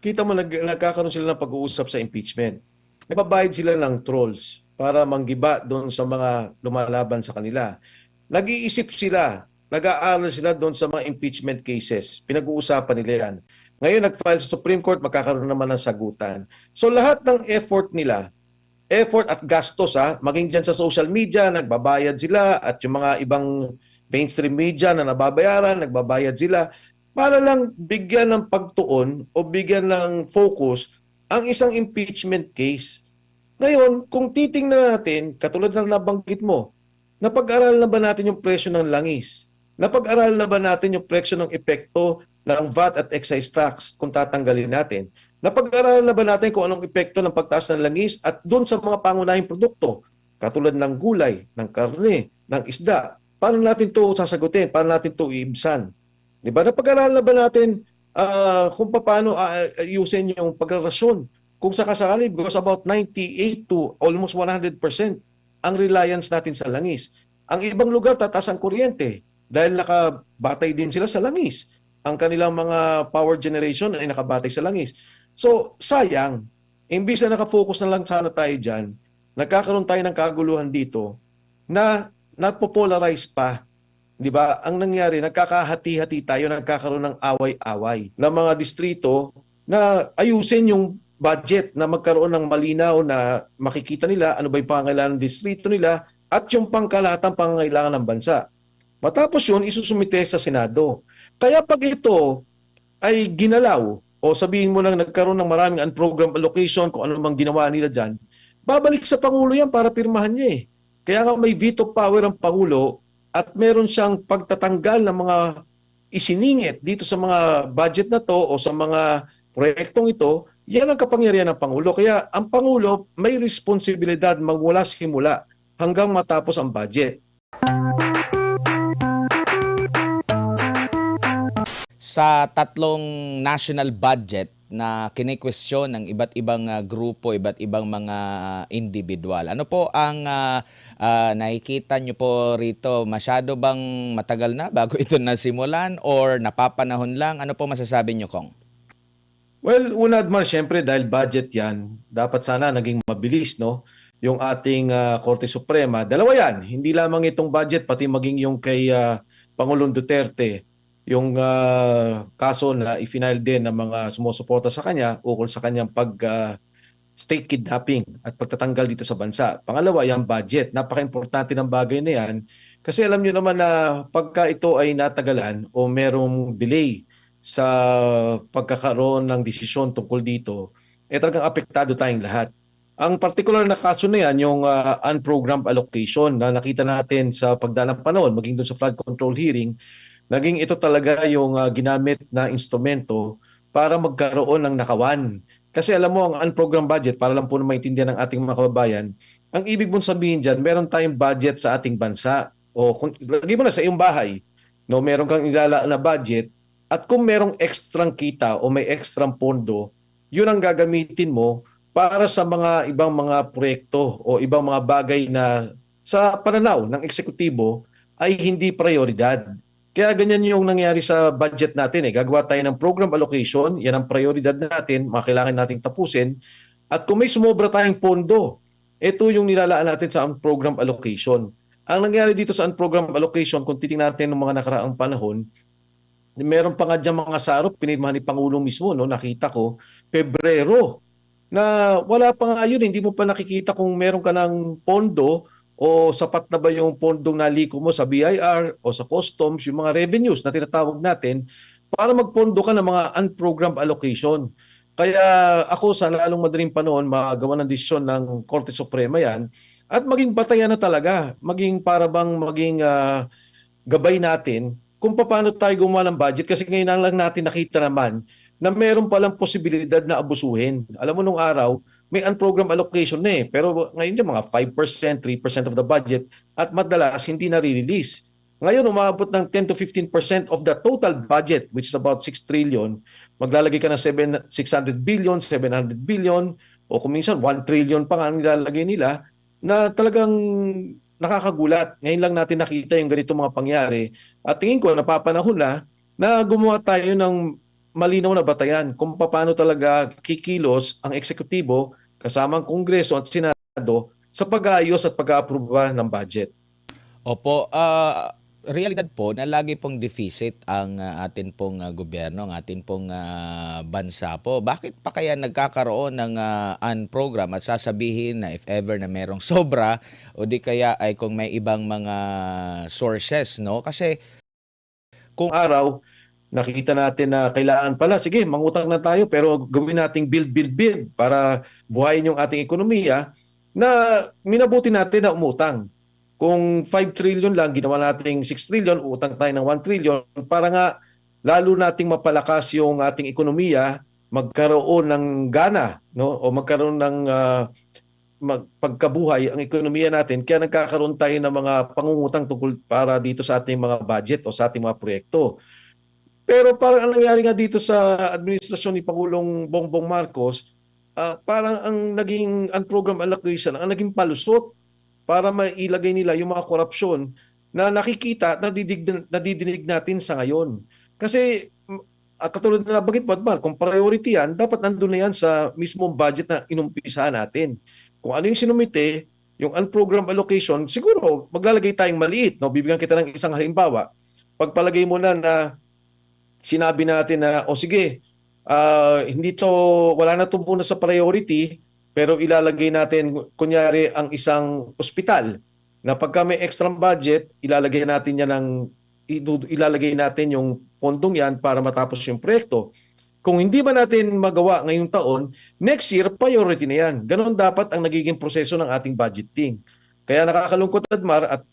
kita mo nagkakaroon sila ng pag-uusap sa impeachment. Nagbabayad sila ng trolls para manggiba doon sa mga lumalaban sa kanila. Nag-iisip sila, nag-aaral sila doon sa mga impeachment cases. Pinag-uusapan nila yan. Ngayon nag-file sa Supreme Court, magkakaroon naman ng sagutan. So lahat ng effort nila, effort at gastos maging dyan sa social media, nagbabayad sila at yung mga ibang mainstream media na nababayaran, nagbabayad sila para lang bigyan ng pagtuon o bigyan ng focus ang isang impeachment case. Ngayon, kung titingnan natin, katulad ng nabanggit mo, napag-aralan na ba natin yung presyo ng langis? Napag-aralan na ba natin yung presyo ng epekto ng VAT at excise tax kung tatanggalin natin? Napag-aralan na ba natin kung anong epekto ng pagtaas ng langis at doon sa mga pangunahing produkto, katulad ng gulay, ng karne, ng isda? Paano natin ito sasagutin? Paano natin ito iibsan? Di ba? Napag-aralan na ba natin kung paano ayusin yung pagrarasyon? Kung sakasakali, because about 98 to almost 100% ang reliance natin sa langis. Ang ibang lugar, tataas ang kuryente dahil nakabatay din sila sa langis. Ang kanilang mga power generation ay nakabatay sa langis. So, sayang. Imbis na nakafocus na lang sana tayo dyan, nagkakaroon tayo ng kaguluhan dito na napopolarize pa. Di ba? Ang nangyari, nagkakahati-hati tayo, nagkakaroon ng away-away ng mga distrito na ayusin yung budget na magkaroon ng malinaw na makikita nila ano ba yung pangangailangan ng distrito nila at yung pangkalahatang pangangailangan ng bansa. Matapos yun, isusumite sa Senado. Kaya pag ito ay ginalaw o sabihin mo lang nagkaroon ng maraming unprogrammed allocation kung ano mang ginawa nila dyan, babalik sa Pangulo yan para pirmahan niya eh. Kaya nga may veto power ang Pangulo at meron siyang pagtatanggal ng mga isiningit dito sa mga budget na to o sa mga proyektong ito, yan ang kapangyarihan ng Pangulo. Kaya ang Pangulo may responsibilidad magmula simula hanggang matapos ang budget. Sa tatlong national budget na kine-question ng iba't ibang grupo, iba't ibang mga individual. Ano po ang nakikita nyo po rito? Masyado bang matagal na bago ito nasimulan or napapanahon lang? Ano po masasabi nyo, Kong? Well, una naman siyempre dahil budget yan, dapat sana naging mabilis, no? Yung ating Korte Suprema. Dalawa yan, hindi lamang itong budget, pati maging yung kay Pangulong Duterte, yung kaso na i-final din ng mga sumusuporta sa kanya ukol sa kanyang state kidnapping at pagtatanggal dito sa bansa. Pangalawa, yung budget. Napaka-importante ng bagay na yan kasi alam nyo naman na pagka ito ay natagalan o merong delay sa pagkakaroon ng desisyon tungkol dito, talagang apektado tayong lahat. Ang particular na kaso na yan, yung unprogrammed allocation na nakita natin sa pagdaan ng panahon, maging doon sa flood control hearing, naging ito talaga yung ginamit na instrumento para magkaroon ng nakawan. Kasi alam mo, ang unprogrammed budget, para lang po na maintindihan ng ating mga kababayan, ang ibig mong sabihin dyan, meron tayong budget sa ating bansa. O lagi mo na sa iyong bahay, no, meron kang ilalaan na budget, at kung merong ekstrang kita o may ekstrang pondo, yun ang gagamitin mo para sa mga ibang mga proyekto o ibang mga bagay na sa pananaw ng eksekutibo ay hindi prioridad. Kaya ganyan yung nangyari sa budget natin. Gagawa tayo ng program allocation, yan ang prioridad natin, kailangan nating tapusin. At kung may sumobra tayong pondo, ito yung nilalaan natin sa program allocation. Ang nangyari dito sa program allocation, kung titingnan natin ng mga nakaraang panahon, meron pa nga dyan mga sarop, pinirmahan ni Pangulo mismo, no? Nakita ko, Pebrero, na wala pa nga yun, hindi mo pa nakikita kung meron ka ng pondo o sapat na ba yung pondong naliko mo sa BIR o sa customs, yung mga revenues na tinatawag natin, para magpondo ka ng mga unprogrammed allocation. Kaya ako sa lalong madaling panahon, magawa ng desisyon ng Korte Suprema yan, at maging batayan na talaga, maging para bang maging gabay natin kung paano tayo gumawa ng budget kasi ngayon lang natin nakita naman na meron palang posibilidad na abusuhin. Alam mo nung araw, may unprogrammed allocation na pero ngayon yung mga 5%, 3% of the budget at madalas hindi na-release. Ngayon umabot ng 10 to 15% of the total budget which is about 6 trillion. Maglalagay ka ng 600 billion, 700 billion o kung minsan 1 trillion pa nga nilalagay nila na talagang nakakagulat. Ngayon lang natin nakita yung ganito mga pangyari. At tingin ko, napapanahon na gumawa tayo ng malinaw na batayan kung paano talaga kikilos ang eksekutibo kasama ang Kongreso at Senado sa pag-aayos at pag-aaproba ng budget. Opo, realidad po na lagi pong deficit ang atin pong gobyerno, ang atin pong bansa po. Bakit pa kaya nagkakaroon ng program at sasabihin na if ever na merong sobra o di kaya ay kung may ibang mga sources, no? Kasi Kung araw, nakikita natin na kailangan pala, sige, mangutang na tayo pero gawin nating build, build, build para buhayin yung ating ekonomiya na minabuti natin na umutang. Kung 5 trillion lang, ginawa nating 6 trillion, utang tayo ng 1 trillion para nga lalo nating mapalakas yung ating ekonomiya, magkaroon ng gana, no? O magkaroon ng pagkabuhay ang ekonomiya natin. Kaya nagkakaroon tayo ng mga pangungutang tungkol para dito sa ating mga budget o sa ating mga proyekto. Pero parang ang nangyari nga dito sa administrasyon ni Pangulong Bongbong Marcos, parang ang naging program allocation, ang naging palusot para mailagay nila yung mga korupsyon na nakikita, nadidinig natin sa ngayon. Kasi katulad na nabanggit mo, Admar, kung priority yan, dapat nandun na yan sa mismong budget na inumpisahan natin. Kung ano yung sinumite, yung unprogram allocation, siguro maglalagay tayong maliit. No? Bibigyan kita ng isang halimbawa. Pagpalagay mo na sinabi natin na, o sige, hindi to, wala na ito muna sa priority, pero ilalagay natin, kunyari, ang isang ospital na pagka may extra budget, ilalagay natin yung pondong yan para matapos yung proyekto. Kung hindi ba natin magawa ngayong taon, next year, priority na yan. Ganon dapat ang nagiging proseso ng ating budgeting. Kaya nakakalungkot, Admar, at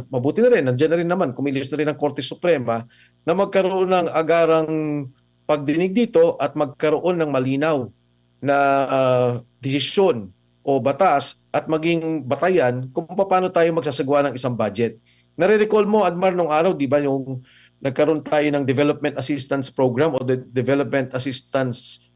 mabuti na rin, nandiyan na rin naman, kumilos na rin ang Korte Suprema na magkaroon ng agarang pagdinig dito at magkaroon ng malinaw na desisyon o batas at maging batayan kung paano tayo magsasagawa ng isang budget. Nare-recall mo, Admar, nung araw, di ba, yung nagkaroon tayo ng Development Assistance Program o the Development Assistance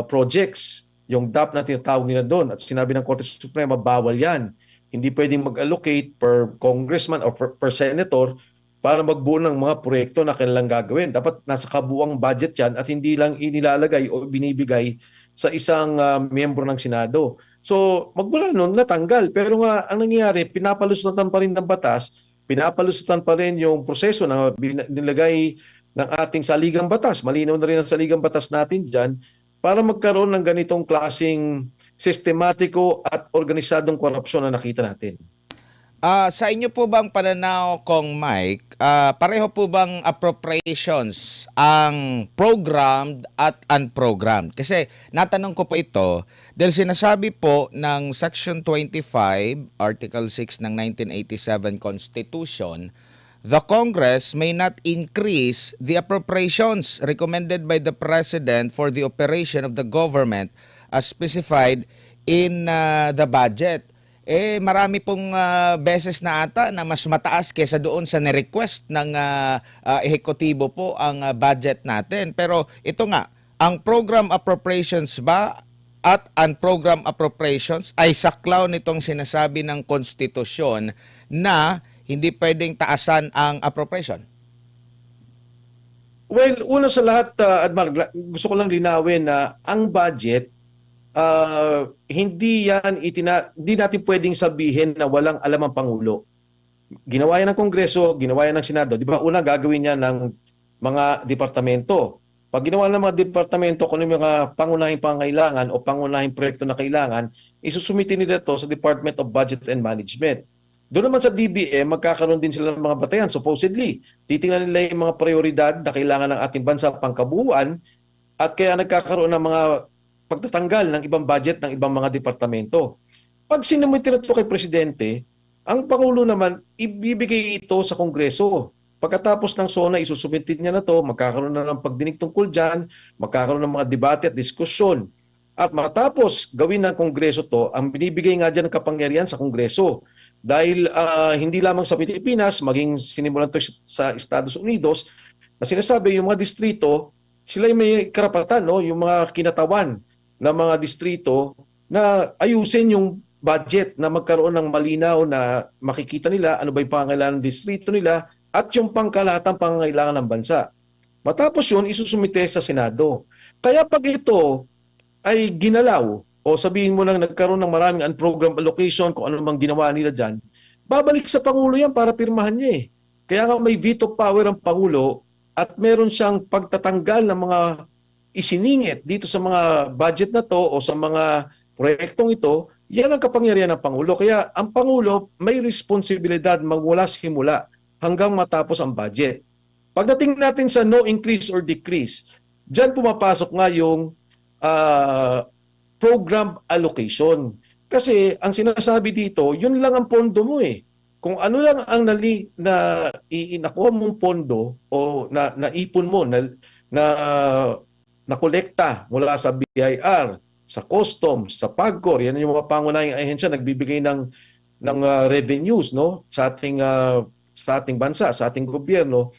Projects, yung DAP na tinatawag nila doon, at sinabi ng Korte Suprema, bawal yan. Hindi pwedeng mag-allocate per congressman o per senator para magbuo ng mga proyekto na kanilang gagawin. Dapat nasa kabuuang budget yan at hindi lang inilalagay o binibigay sa isang miyembro ng Senado. So, magmula noon, natanggal. Pero nga, ang nangyayari, pinapalusatan pa rin ng batas, pinapalusutan pa rin yung proseso na nilagay ng ating saligang batas. Malinaw na rin ang saligang batas natin dyan para magkaroon ng ganitong klaseng sistematiko at organisadong korupsyon na nakita natin. Sa inyo po bang pananaw, Kong Mike, pareho po bang appropriations ang programmed at unprogrammed? Kasi natanong ko po ito dahil sinasabi po ng Section 25, Article 6 ng 1987 Constitution, the Congress may not increase the appropriations recommended by the President for the operation of the government as specified in the budget. Marami pong beses na ata na mas mataas kesa doon sa ni-request ng ehekutibo po ang budget natin. Pero ito nga, ang program appropriations ba at unprogram appropriations ay saklaw nitong sinasabi ng konstitusyon na hindi pwedeng taasan ang appropriation? Well, una sa lahat, Admar, gusto ko lang linawin na ang budget, hindi natin pwedeng sabihin na walang alam ang Pangulo. Ginawa yan ng Kongreso, ginawa yan ng Senado. Di ba, una gagawin yan ng mga departamento. Pag ginawa ng mga departamento kung ano yung mga pangunahing pangailangan o pangunahing proyekto na kailangan, isusumitin nila ito sa Department of Budget and Management. Doon naman sa DBM, magkakaroon din sila ng mga batayan. Supposedly, titingnan nila yung mga prioridad na kailangan ng ating bansa pangkabuuan at kaya nagkakaroon ng mga pagtatanggal ng ibang budget ng ibang mga departamento. Pag sinumiti na ito kay Presidente, ang Pangulo naman, ibibigay ito sa Kongreso. Pagkatapos ng SONA, isusumitin niya na ito, magkakaroon na ng pagdinig tungkol dyan, magkakaroon ng mga debate at diskusyon. At matapos gawin ng Kongreso to, ang binibigay nga dyan ng kapangyarihan sa Kongreso. Dahil hindi lamang sa Pilipinas, maging sinimulan ito sa Estados Unidos, na sinasabi yung mga distrito, sila yung may karapatan, no? Yung mga kinatawan ng mga distrito na ayusin yung budget na magkaroon ng malinaw na makikita nila ano ba yung pangangailangan ng distrito nila at yung pangkalahatang pangangailangan ng bansa. Matapos yun, isusumite sa Senado. Kaya pag ito ay ginalaw o sabihin mo lang nagkaroon ng maraming unprogrammed allocation, kung ano mang ginawa nila dyan, babalik sa Pangulo yan para pirmahan niya eh. Kaya nga may veto power ang Pangulo at meron siyang pagtatanggal ng mga isiningit dito sa mga budget na to o sa mga proyektong ito, yan ang kapangyarihan ng Pangulo. Kaya ang Pangulo may responsibilidad magmula simula hanggang matapos ang budget. Pagdating natin sa no increase or decrease, dyan pumapasok nga yung program allocation. Kasi ang sinasabi dito, yun lang ang pondo mo eh. Kung ano lang ang nakuha mong pondo o naipon mo, na kolekta mula sa BIR, sa customs, sa PAGCOR, yan yung mga pangunahing ahensya nagbibigay ng revenues no sa ating bansa, sa ating gobyerno.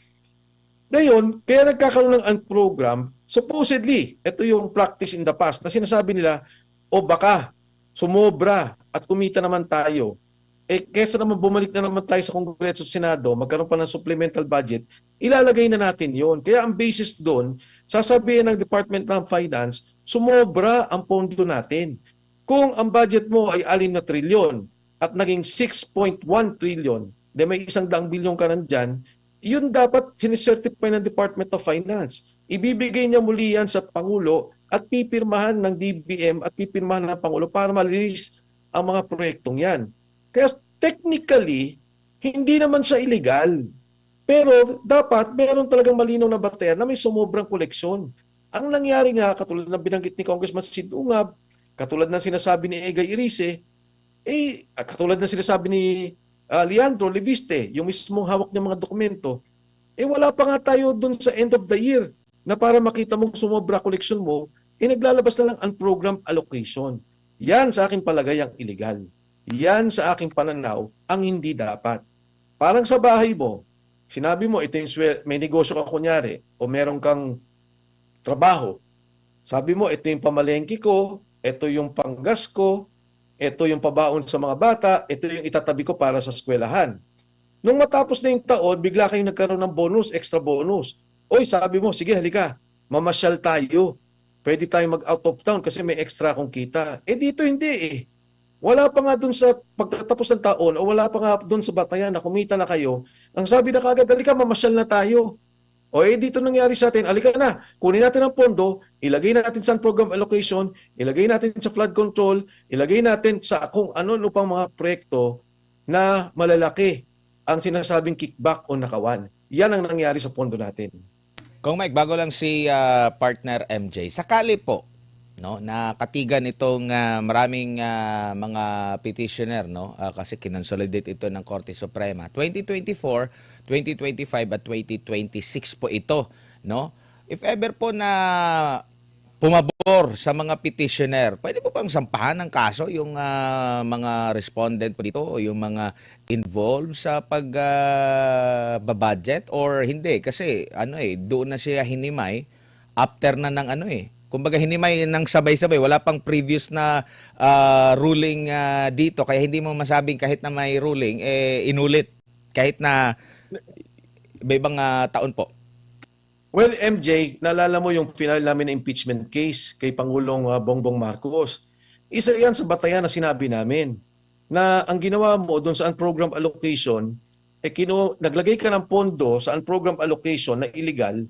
Ngayon, kaya nagkakaroon ng program, supposedly, ito yung practice in the past na sinasabi nila, o baka sumobra at kumita naman tayo. Kesa naman bumalik na naman tayo sa Kongreso at Senado, magkaroon pa ng supplemental budget, ilalagay na natin yon. Kaya ang basis doon, sasabihin ng Department ng Finance, sumobra ang pondo natin. Kung ang budget mo ay 6 na trilyon at naging 6.1 trillion, de may 100 bilyon ka nandyan, yun dapat sinicertify ng Department of Finance. Ibibigay niya muli yan sa Pangulo at pipirmahan ng DBM at pipirmahan ng Pangulo para ma-release ang mga proyektong yan. Kaya technically, hindi naman siya illegal. Pero dapat meron talagang malinaw na batayan na may sumobrang koleksyon. Ang nangyari nga, katulad ng binanggit ni Congressman Sid Ungab, katulad ng sinasabi ni Egay Irice, katulad ng sinasabi ni Leandro Leviste, yung mismong hawak ng mga dokumento, wala pa nga tayo dun sa end of the year na para makita mong sumobra koleksyon mo, naglalabas na lang ang program allocation. Yan sa aking palagay ang illegal. Yan sa aking pananaw ang hindi dapat. Parang sa bahay mo, sinabi mo, ito yung may negosyo ka kunyari o meron kang trabaho. Sabi mo, ito yung pamalengke ko, ito yung panggas ko, ito yung pabaon sa mga bata, ito yung itatabi ko para sa eskwelahan. Nung matapos na yung taon, bigla kayong nagkaroon ng bonus, extra bonus. Oy, sabi mo, sige halika, mamasyal tayo. Pwede tayong mag-out of town kasi may extra akong kita. Dito hindi eh. Wala pa nga dun sa pagtatapos ng taon o wala pa nga dun sa batayan na kumita na kayo. Ang sabi na kagad, halika, mamasyal na tayo. Dito nangyari sa atin, alika na, kunin natin ang pondo, ilagay natin sa program allocation, ilagay natin sa flood control, ilagay natin sa kung ano pang mga proyekto na malalaki ang sinasabing kickback o nakawan. Yan ang nangyari sa pondo natin. Kung Mike, bago lang si partner MJ, sakali po no na katigan itong maraming mga petitioner no kasi kinonsolidate ito ng Korte Suprema 2024, 2025 at 2026 po ito no. If ever po na pumabor sa mga petitioner, pwede po bang sampahan ng kaso yung mga respondent po dito o yung mga involved sa pag-budget or hindi kasi doon na siya hinimay after na ng kumbaga hinimay ng sabay-sabay, wala pang previous na ruling dito kaya hindi mo masabing kahit na may ruling inulit kahit na ibang taon po. Well, MJ, naalala mo yung final namin na impeachment case kay Pangulong Bongbong Marcos. Isa yan sa batayan na sinabi namin na ang ginawa mo doon sa unprogrammed allocation, naglagay ka ng pondo sa unprogrammed allocation na illegal,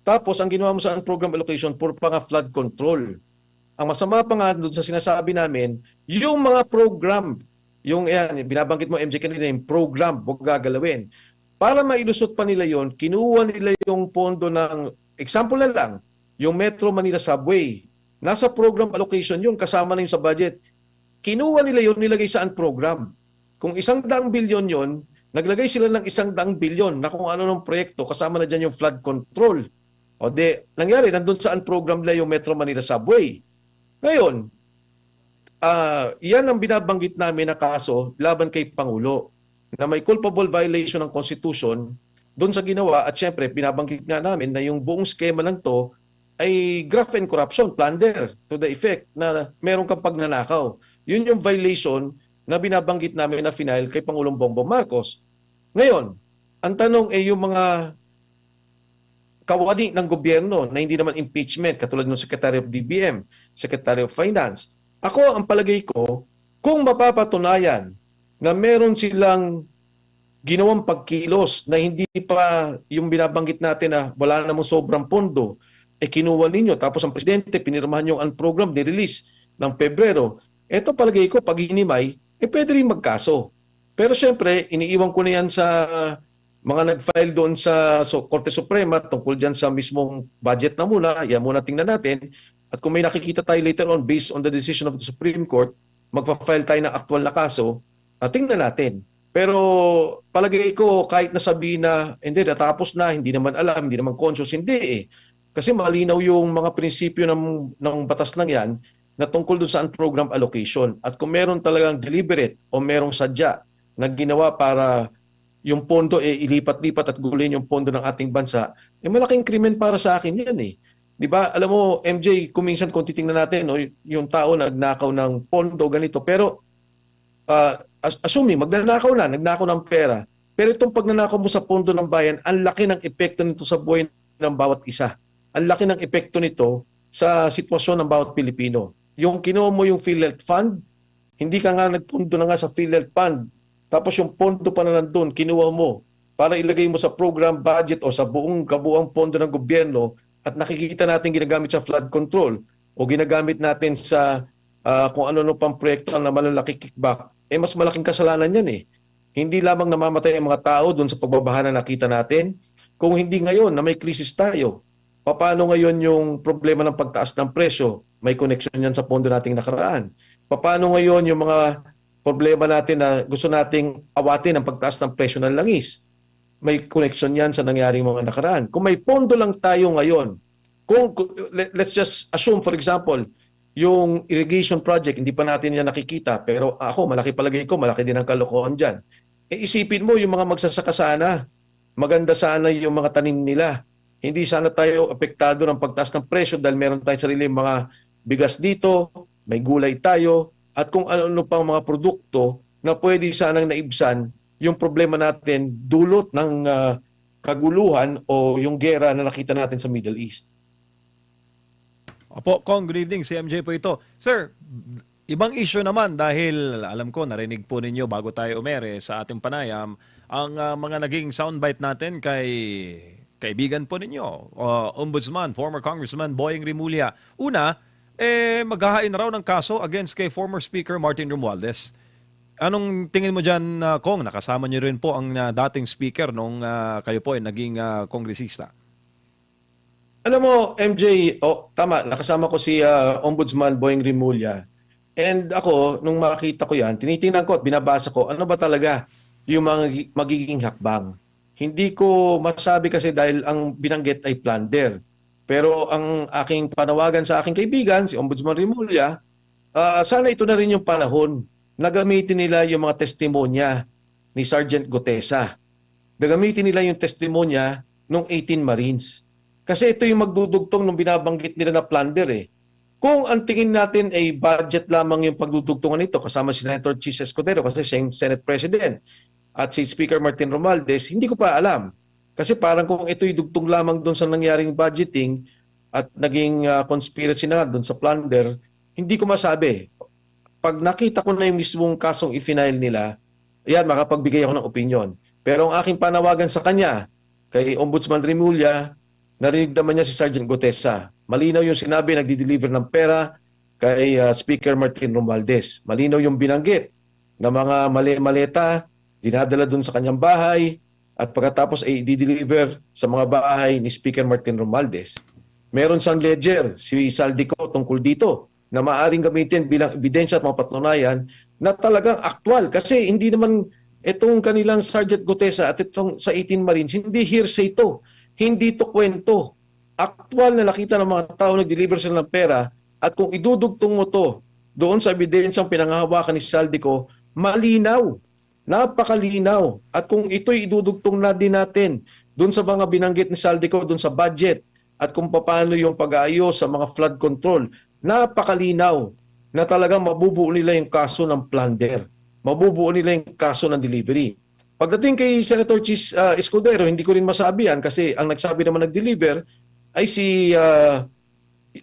tapos ang ginawa mo sa unprogrammed allocation for flood control. Ang masama pa nga doon sa sinasabi namin, yung mga program, yung binabanggit mo MJ kanina, yung program, huwag gagalawin. Para mailusot pa nila yon, kinuha nila yung pondo ng, example na lang, yung Metro Manila Subway. Nasa program allocation yun, kasama na yun sa budget. Kinuha nila yun, nilagay sa program. Kung 100 bilyon yon, naglagay sila ng 100 bilyon na kung ano ng proyekto, kasama na dyan yung flood control. Nangyari, nandun sa program nila yung Metro Manila Subway. Ngayon, yan ang binabanggit namin na kaso laban kay Pangulo na may culpable violation ng Constitution doon sa ginawa at syempre binabanggit nga namin na yung buong skema lang to ay graft and corruption, plunder to the effect na meron kang pagnanakaw. Yun yung violation na binabanggit namin na final kay Pangulong Bongbong Marcos. Ngayon, ang tanong yung mga kawani ng gobyerno na hindi naman impeachment katulad ng Secretary of DBM, Secretary of Finance. Ako, ang palagay ko, kung mapapatunayan na meron silang ginawang pagkilos na hindi pa yung binabanggit natin na wala namang sobrang pondo, kinuha ninyo. Tapos ang presidente, pinirmahan yung program, nirelease ng Pebrero. Ito palagay ko, pag hinimay, pwede rin magkaso. Pero siyempre, iniiwan ko na yan sa mga nag-file doon sa Korte Suprema tungkol dyan sa mismong budget na muna. Yan muna tingnan natin. At kung may nakikita tayo later on based on the decision of the Supreme Court, magpa-file tayo ng aktual na kaso, tingnan natin. Pero palagay ko, kahit nasabihin na, hindi, natapos na, hindi naman alam, hindi naman conscious, hindi eh. Kasi malinaw yung mga prinsipyo ng batas lang yan na tungkol doon sa program allocation. At kung meron talagang deliberate o merong sadya na ginawa para yung pondo ilipat-lipat at gulin yung pondo ng ating bansa, malaking krimen para sa akin yan eh. Di ba? Alam mo, MJ, kung minsan kung titingnan natin, no, yung tao nagnakaw ng pondo, ganito. Pero assuming nagnakaw ng pera, pero itong pagnanakaw mo sa pondo ng bayan, ang laki ng epekto nito sa buhay ng bawat isa. Ang laki ng epekto nito sa sitwasyon ng bawat Pilipino. Yung kinuha mo yung PhilHealth Fund, hindi ka nga nagpundo na nga sa PhilHealth Fund, tapos yung pondo pa na nandun, kinuha mo para ilagay mo sa program budget o sa kabuang pondo ng gobyerno at nakikita natin ginagamit sa flood control o ginagamit natin sa kung ano pang proyekto na malalaki kickback, mas malaking kasalanan yan eh. Hindi lamang namamatay ang mga tao doon sa pagbabaha na nakita natin, kung hindi ngayon na may krisis tayo, paano ngayon yung problema ng pagtaas ng presyo? May connection yan sa pondo nating nakaraan. Paano ngayon yung mga problema natin na gusto nating awatin ang pagtaas ng presyo ng langis? May connection yan sa nangyaring mga nakaraan. Kung may pondo lang tayo ngayon, let's just assume for example, yung irrigation project, hindi pa natin yan nakikita, pero ako, malaki palagay ko, malaki din ang kalokohan dyan. Isipin mo yung mga magsasaka sana, maganda sana yung mga tanim nila. Hindi sana tayo apektado ng pagtaas ng presyo dahil meron tayong sarili mga bigas dito, may gulay tayo, at kung ano-ano pang mga produkto na pwede sanang naibsan yung problema natin dulot ng kaguluhan o yung gera na nakita natin sa Middle East. Opo, Kong, good evening. Si MJ po ito. Sir, ibang issue naman dahil alam ko, narinig po ninyo bago tayo umere sa ating panayam, ang mga naging soundbite natin kay kaibigan po ninyo, Ombudsman, former Congressman Boying Rimulya. Una, maghahain raw ng kaso against kay former Speaker Martin Romualdez. Anong tingin mo dyan, Kong? Nakasama niyo rin po ang dating speaker nung kayo po ay naging kongresista. Alam mo, MJ, tama, nakasama ko si Ombudsman Boying Rimulya. And ako, nung makita ko yan, tinitingnan ko at binabasa ko, ano ba talaga yung mga magiging hakbang. Hindi ko masabi kasi dahil ang binanggit ay plunder. Pero ang aking panawagan sa aking kaibigan, si Ombudsman Rimulya, sana ito na rin yung panahon na gamitin nila yung mga testimonya ni Sergeant Gutesa. Gagamitin nila yung testimonya ng 18 Marines. Kasi ito yung magdudugtong nung binabanggit nila na plunder eh. Kung ang tingin natin ay budget lamang yung pagdudugtungan nito, kasama si Senator Chis Escudero kasi siya yung Senate President at si Speaker Martin Romualdez, hindi ko pa alam. Kasi parang kung ito'y dugtong lamang doon sa nangyaring budgeting at naging conspiracy na doon sa plunder, hindi ko masabi. Pag nakita ko na yung mismong kasong i-file nila, yan, makapagbigay ako ng opinion. Pero ang aking panawagan sa kanya, kay Ombudsman Rimulya, narinig naman niya si Sergeant Gutesa. Malinaw yung sinabi, nagdi-deliver ng pera kay Speaker Martin Romualdez. Malinaw yung binanggit na mga maleta, dinadala dun sa kanyang bahay at pagkatapos ay i-deliver sa mga bahay ni Speaker Martin Romualdez. Meron siyang ledger, si Saldico, tungkol dito na maaaring gamitin bilang ebidensya at mga patunayan na talagang aktwal. Kasi hindi naman itong kanilang Sergeant Gutesa at itong sa 18 Marines, hindi hearsay ito. Hindi to kwento. Aktwal na nakita ng mga tao nag-deliver sila ng pera at kung idudugtong mo to doon sa ebidensyang pinanghahawakan ni Saldico, malinaw. Napakalinaw. At kung ito'y idudugtong na din natin doon sa mga binanggit ni Saldico, doon sa budget at kung paano yung pag-aayos sa mga flood control, napakalinaw na talagang mabubuo nila yung kaso ng plunder. Mabubuo nila yung kaso ng delivery. Pagdating kay Senator Escudero, hindi ko rin masabi yan kasi ang nagsabi naman nag-deliver ay si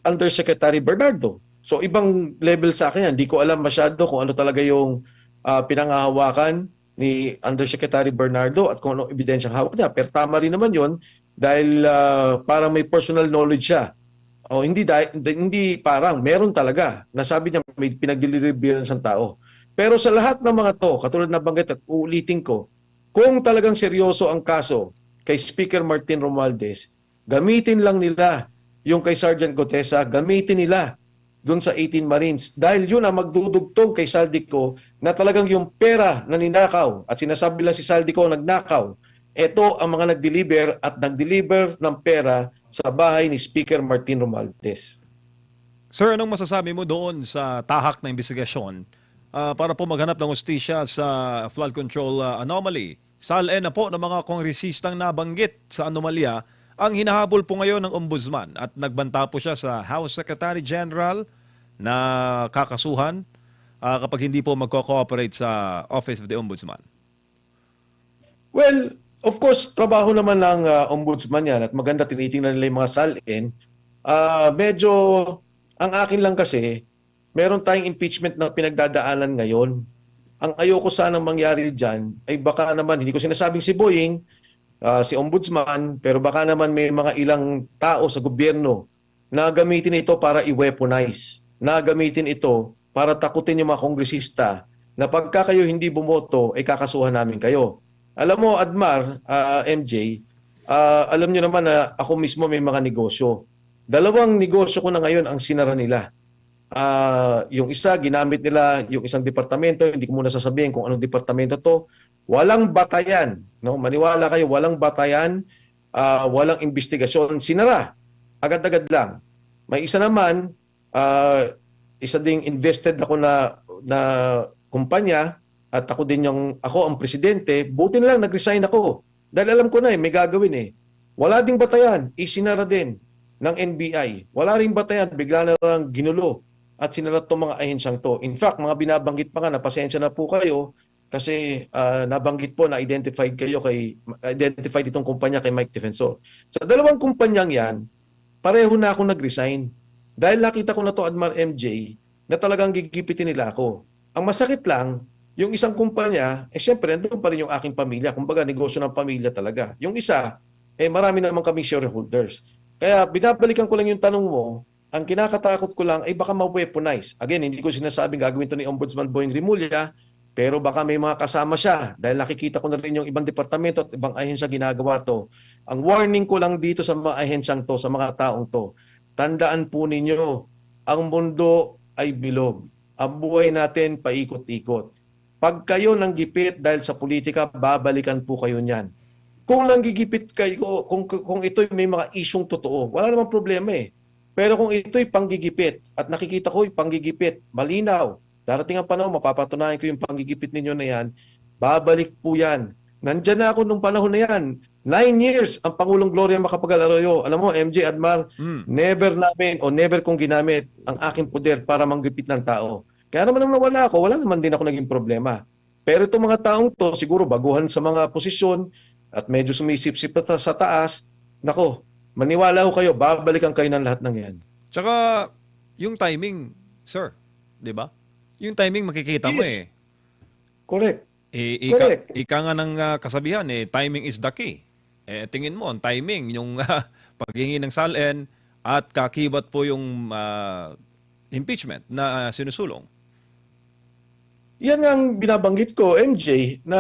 Undersecretary Bernardo. So ibang level sa akin yan. Hindi ko alam masyado kung ano talaga yung pinangahawakan ni Undersecretary Bernardo at kung ano ebidensyang hawak niya. Pero tama rin naman yon dahil parang may personal knowledge siya. O hindi parang, meron talaga. Nasabi niya may pinag-delivery ng tao. Pero sa lahat ng mga to, katulad na banggit at uulitin ko, kung talagang seryoso ang kaso kay Speaker Martin Romualdez, gamitin lang nila yung kay Sergeant Gotesa, gamitin nila doon sa 18 Marines. Dahil yun ang magdudugtong kay Saldico na talagang yung pera na ninakaw at sinasabi lang si Saldico nagnakaw. Ito ang mga nag-deliver at nag-deliver ng pera sa bahay ni Speaker Martin Romualdez. Sir, anong masasabi mo doon sa tahak na investigasyon para po maghanap ng hustisya sa flood control anomaly? Salin na po ng mga kongresistang nabanggit sa anomalya ang hinahabol po ngayon ng ombudsman at nagbanta po siya sa House Secretary General na kakasuhan kapag hindi po magko-cooperate sa Office of the Ombudsman. Well, of course, trabaho naman ng ombudsman yan at maganda tinitingnan nila yung mga salin. Medyo, ang akin lang kasi, meron tayong impeachment na pinagdadaanan ngayon. Ang ayoko sanang mangyari dyan ay baka naman, hindi ko sinasabing si Boying, si ombudsman, pero baka naman may mga ilang tao sa gobyerno na gamitin ito para i-weaponize, na gamitin ito para takutin yung mga kongresista na pagka kayo hindi bumoto, ay kakasuhan namin kayo. Alam mo, Admar, MJ, alam nyo naman na ako mismo may mga negosyo. Dalawang negosyo ko na ngayon ang sinara nila. Yung isa, ginamit nila yung isang departamento, hindi ko muna sasabihin kung anong departamento to. Walang batayan, no? Maniwala kayo, walang batayan, walang investigasyon, sinara. Agad-agad lang. May isa naman, isa ding invested ako na kumpanya at ako ang presidente, buti na lang nag-resign ako. Dahil alam ko na may gagawin eh. Wala ding batayan, isinara din ng NBI. Wala ring batayan, bigla na lang ginulo at sinarat tong mga ahensyang to. In fact, mga binabanggit pa nga na pasensya na po kayo kasi nabanggit po na identified itong kumpanya kay Mike Defensor. Sa dalawang kumpanyang yan, pareho na ako nag-resign. Dahil nakita ko na to, Admar MJ, na talagang gigipitin nila ako. Ang masakit lang, yung isang kumpanya, syempre, nandun pa rin yung aking pamilya. Kumbaga, negosyo ng pamilya talaga. Yung isa, marami naman kaming shareholders. Kaya binabalikan ko lang yung tanong mo, ang kinakatakot ko lang ay baka ma-weaponize. Again, hindi ko sinasabing gagawin to ni Ombudsman Boying Rimulya, pero baka may mga kasama siya dahil nakikita ko na rin yung ibang departamento at ibang ahensya ginagawa to. Ang warning ko lang dito sa mga ahensyang to, sa mga taong to, tandaan po ninyo, ang mundo ay bilog. Ang buhay natin paikot-ikot. Pag kayo nanggipit dahil sa politika, babalikan po kayo niyan. Kung nanggigipit kayo, kung ito'y may mga isyong totoo, wala namang problema eh. Pero kung ito'y panggigipit at nakikita ko yung panggigipit, malinaw, darating ang panahon, mapapatunayan ko yung panggigipit ninyo na yan, babalik po yan. Nandyan na ako nung panahon na yan. 9 years ang Pangulong Gloria Macapagal-Arroyo. Alam mo, MJ Admar, never kong ginamit ang aking poder para manggipit ng tao. Kaya naman nang nawala ako, wala naman din ako naging problema. Pero itong mga taong to, siguro baguhan sa mga posisyon at medyo sumisip-sip sa taas, nako, maniwala ko kayo, babalikan kayo ng lahat ng yan. Tsaka, yung timing, sir, di ba? Yung timing makikita mo eh. Correct. Correct. Ika nga ng kasabihan timing is the key. Tingin mo, ang timing, yung paghingi ng salin at kakibat po yung impeachment na sinusulong. Yan ang binabanggit ko, MJ, na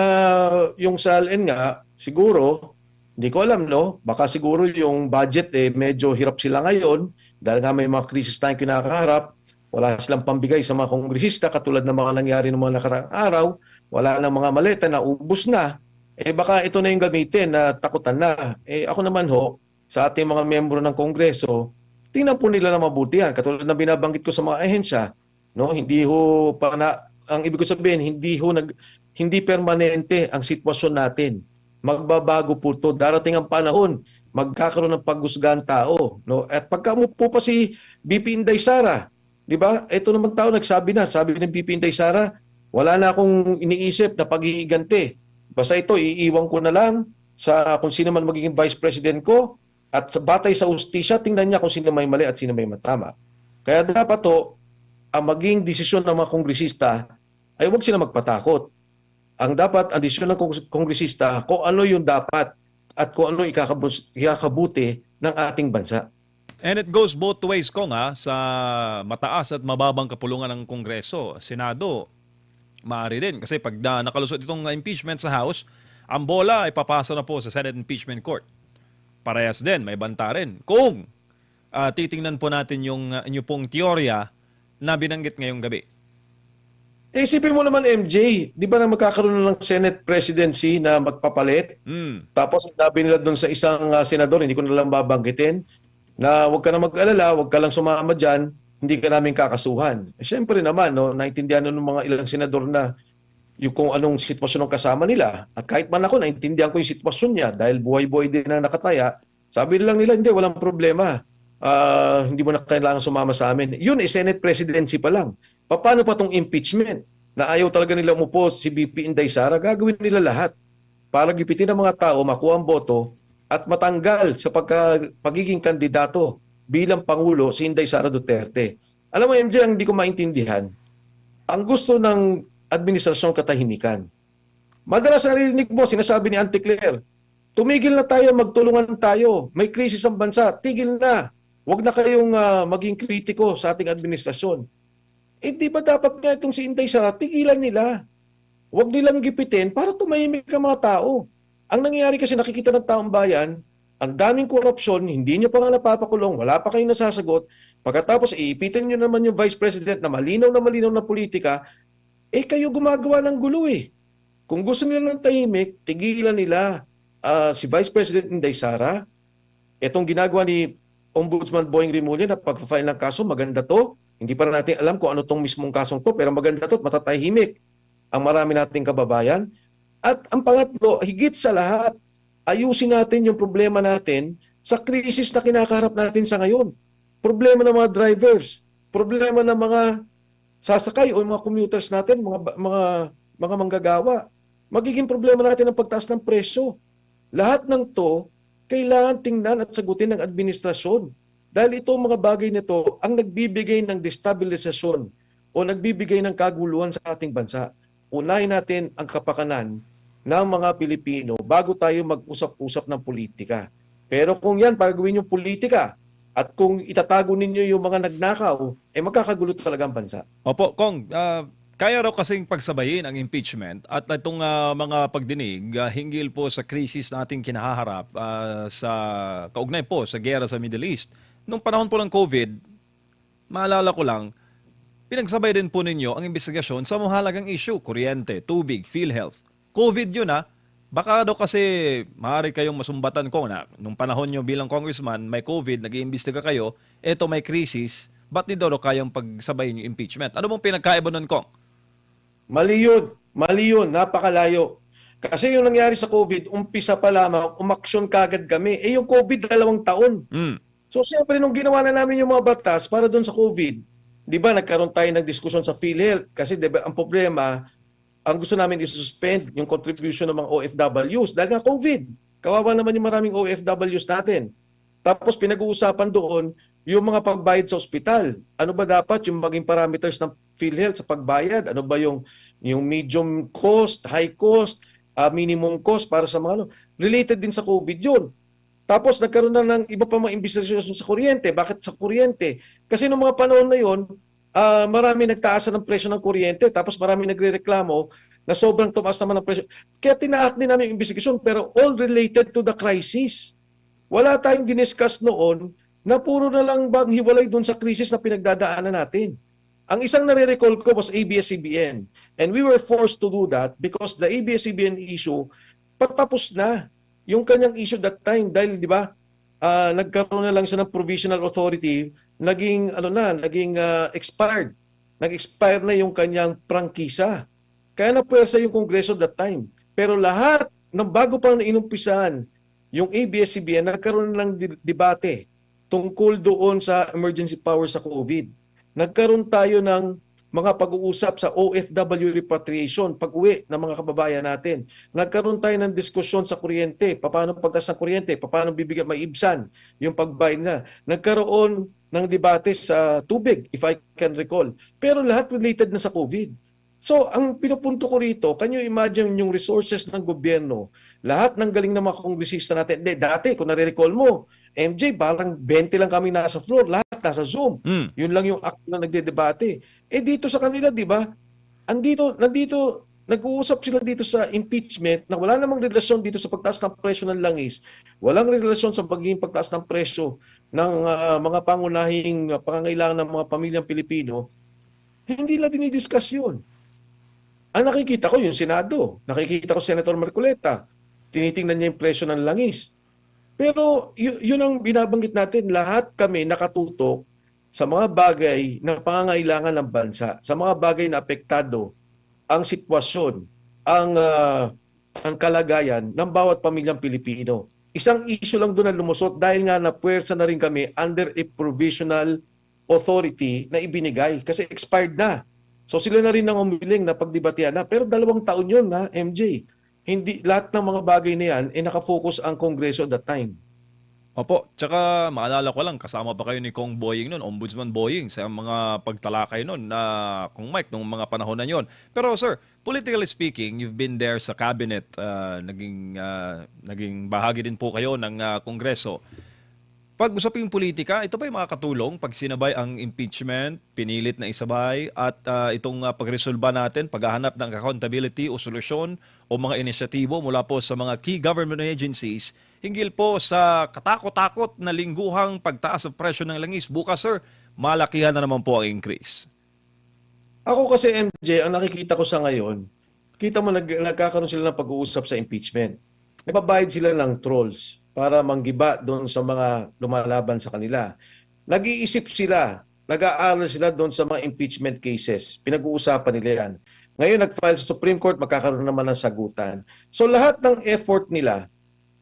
yung salin nga, siguro, hindi ko alam, no? Baka siguro yung budget medyo hirap sila ngayon dahil nga may mga krisis tayong kinakaharap. Wala silang pambigay sa mga kongresista katulad ng mga nangyari ng mga nakaraang araw. Wala nang mga maleta na ubos na. Baka ito na yung gamitin na takutan na. Ako naman ho, sa ating mga membro ng Kongreso, tingnan po nila na mabuti yan. Katulad na binabanggit ko sa mga ahensya, no? Hindi ho, ang ibig ko sabihin, hindi permanente ang sitwasyon natin. Magbabago po ito. Darating ang panahon, magkakaroon ng paghusgahan tao. No? At pagka umupo pa si BP Inday Sara, di ba? Ito naman tao nagsabi na, sabi ng BP Inday Sara, wala na akong iniisip na pag-iigante. Basta ito, iiwan ko na lang sa kung sino man magiging vice president ko at sa batay sa ustisya, tingnan niya kung sino may mali at sino may matama. Kaya dapat to, ang maging desisyon ng mga kongresista ay huwag sila magpatakot. Ang dapat, ang desisyon ng kongresista, kung ano yung dapat at kung ano ikakabuti ng ating bansa. And it goes both ways, Kong, sa mataas at mababang kapulungan ng Kongreso, Senado, maaari din. Kasi pag nakalusot itong impeachment sa House, ang bola ay papasa na po sa Senate Impeachment Court. Parehas din, may banta rin. Kung titingnan po natin yung inyo pong teorya na binanggit ngayong gabi. Isipin mo naman, MJ, di ba na magkakaroon na ng Senate presidency na magpapalit? Tapos sabi nila doon sa isang senador, hindi ko na lang babanggitin, na huwag ka na mag-alala, huwag ka lang sumama dyan, hindi ka namin kakasuhan. Siyempre naman, no, naintindihan ng mga ilang senador na yung kung anong sitwasyon ng kasama nila. At kahit man ako, naintindihan ko yung sitwasyon niya dahil buhay-buhay din na nakataya, sabi lang nila, hindi, walang problema. Hindi mo na kailangan sumama sa amin. Yun, Senate presidency pa lang. Paano pa itong impeachment? Na ayaw talaga nila umupo si BP Inday Sara, gagawin nila lahat para gipitin ng mga tao, makuha ang boto at matanggal sa pagiging kandidato bilang Pangulo si Inday Sara Duterte. Alam mo, MJ, ang hindi ko maintindihan, ang gusto ng administrasyon katahimikan. Madalas narinig mo, sinasabi ni Auntie Claire, tumigil na tayo, magtulungan tayo, may krisis ang bansa, tigil na. Huwag na kayong maging kritiko sa ating administrasyon. Eh di ba dapat nga itong si Inday Sara, tigilan nila. Huwag nilang gipitin para tumahimik ang mga tao. Ang nangyayari kasi nakikita ng taong bayan, ang daming korupsyon, hindi nyo pa nga napapakulong, wala pa kayong nasasagot. Pagkatapos iipitin nyo naman yung Vice President na malinaw na politika, eh kayo gumagawa ng gulo eh. Kung gusto nila ng tahimik, tigilan nila si Vice President Inday Sara. Itong ginagawa ni Ombudsman Boying Rimulya na pag-file ng kaso, maganda to. Hindi pa natin alam kung ano tong mismong kasong to, pero maganda to at matatahimik ang marami nating kababayan. At ang pangatlo, higit sa lahat, ayusin natin yung problema natin sa krisis na kinakaharap natin sa ngayon. Problema ng mga drivers, problema ng mga sasakay o mga commuters natin, mga manggagawa. Magiging problema natin ang pagtaas ng presyo. Lahat ng to, kailangan tingnan at sagutin ng administrasyon. Dahil itong mga bagay nito ang nagbibigay ng destabilisasyon o nagbibigay ng kaguluhan sa ating bansa. Unahin natin ang kapakanan ng mga Pilipino bago tayo mag-usap-usap ng politika. Pero kung yan, pagawin yung politika at kung itatago ninyo yung mga nagnakaw, eh magkakagulo talaga ang bansa. Opo, Kong, kaya raw kasing pagsabayin ang impeachment at itong mga pagdinig hinggil po sa krisis na ating kinahaharap sa kaugnay po sa giyera sa Middle East. Nung panahon po ng COVID, maalala ko lang, pinagsabay din po ninyo ang investigasyon sa mahalagang issue, kuryente, tubig, PhilHealth. COVID yun Baka daw kasi maaari kayong masumbatan ko na nung panahon nyo bilang congressman, may COVID, nag-iimbestiga kayo, eto may krisis, ba't di daw kayang pagsabayin yung impeachment? Ano bang pinagkaiba nun, Kong? Mali yun, napakalayo. Kasi yung nangyari sa COVID, umpisa pa lamang, umaksyon kagad kami. Eh yung COVID, 2 taon. So siyempre nung ginawa na namin yung mga batas para doon sa COVID, di ba nagkaroon tayo ng diskusyon sa PhilHealth kasi diba, ang problema, ang gusto namin i-suspend yung contribution ng mga OFWs dahil nga COVID. Kawawa naman yung maraming OFWs natin. Tapos pinag-uusapan doon yung mga pagbayad sa ospital. Ano ba dapat yung maging parameters ng PhilHealth sa pagbayad? Ano ba yung medium cost, high cost, minimum cost para sa mga related din sa COVID yun. Tapos nagkaroon na ng iba pa mga investigasyon sa kuryente. Bakit sa kuryente? Kasi noong mga panahon na yon, marami nagtaasan ng presyo ng kuryente. Tapos marami nagrereklamo na sobrang tumaas naman ng presyo. Kaya tinaak din namin yung investigasyon pero all related to the crisis. Wala tayong diniscuss noon na puro na lang bang hiwalay doon sa krisis na pinagdadaanan natin. Ang isang nare-recall ko was ABS-CBN. And we were forced to do that because the ABS-CBN issue patapos na yung kanyang issue that time dahil di ba nagkaroon na lang siya ng provisional authority, naging expired. Nag-expire na yung kanyang prangkisa. Kaya napuwersa yung Kongreso that time. Pero lahat ng bago pa na inumpisahan yung ABS-CBN, nagkaroon ng debate tungkol doon sa emergency power sa COVID. Nagkaroon tayo ng mga pag-uusap sa OFW repatriation, pag-uwi ng mga kababayan natin. Nagkaroon tayo ng diskusyon sa kuryente, paano pagtaas ng kuryente, paano bibigyan maibsan yung pagbayad na. Nagkaroon ng debate sa tubig, if I can recall. Pero lahat related na sa COVID. So, ang pinupunto ko rito, can you imagine yung resources ng gobyerno, lahat ng galing ng mga kongresista natin. Dati, kung nare-recall mo, MJ, parang 20 lang kami nasa floor, lahat nasa Zoom. Yun lang yung act na nagdedebate. Dito sa kanila, di ba? Nandito, nag-uusap sila dito sa impeachment na wala namang relasyon dito sa pagtaas ng presyo ng langis. Walang relasyon sa pagiging pagtaas ng presyo ng mga pangunahing pangangailangan ng mga pamilyang Pilipino. Hindi lang dinidiscuss yun. Ang nakikita ko yung Senado. Nakikita ko Senator Marcoleta. Tinitingnan niya yung presyo ng langis. Pero yun ang binabanggit natin. Lahat kami nakatutok sa mga bagay na pangangailangan ng bansa, sa mga bagay na apektado ang sitwasyon, ang kalagayan ng bawat pamilyang Pilipino. Isang issue lang doon na lumusot dahil nga napuwersa na rin kami under a provisional authority na ibinigay kasi expired na. So sila na rin ang umiling na pagdebatehan na. Pero 2 taon yun na, MJ. Hindi lahat ng mga bagay na yan nakafocus ang Kongreso at that time. Opo, tsaka maalala ko lang, kasama pa kayo ni Kong Boying noon, Ombudsman Boying, sa mga pagtalakay noon na Kong Mike nung mga panahon na yon. Pero sir, politically speaking, you've been there sa cabinet, naging bahagi din po kayo ng Kongreso. Pag usaping politika, ito ba yung makakatulong pag sinabay ang impeachment, pinilit na isabay, at itong pagresolba natin, paghahanap ng accountability o solusyon o mga inisyatibo mula po sa mga key government agencies, hinggil po sa katakot-takot na lingguhang pagtaas ng presyo ng langis. Bukas, sir, malakihan na naman po ang increase. Ako kasi, MJ, ang nakikita ko sa ngayon, kita mo nagkakaroon sila ng pag-uusap sa impeachment. Nababayad sila ng trolls para manggiba doon sa mga lumalaban sa kanila. Nag-iisip sila, nag-aaral sila doon sa mga impeachment cases. Pinag-uusapan nila yan. Ngayon nag-file sa Supreme Court, magkakaroon naman ng sagutan. So lahat ng effort nila,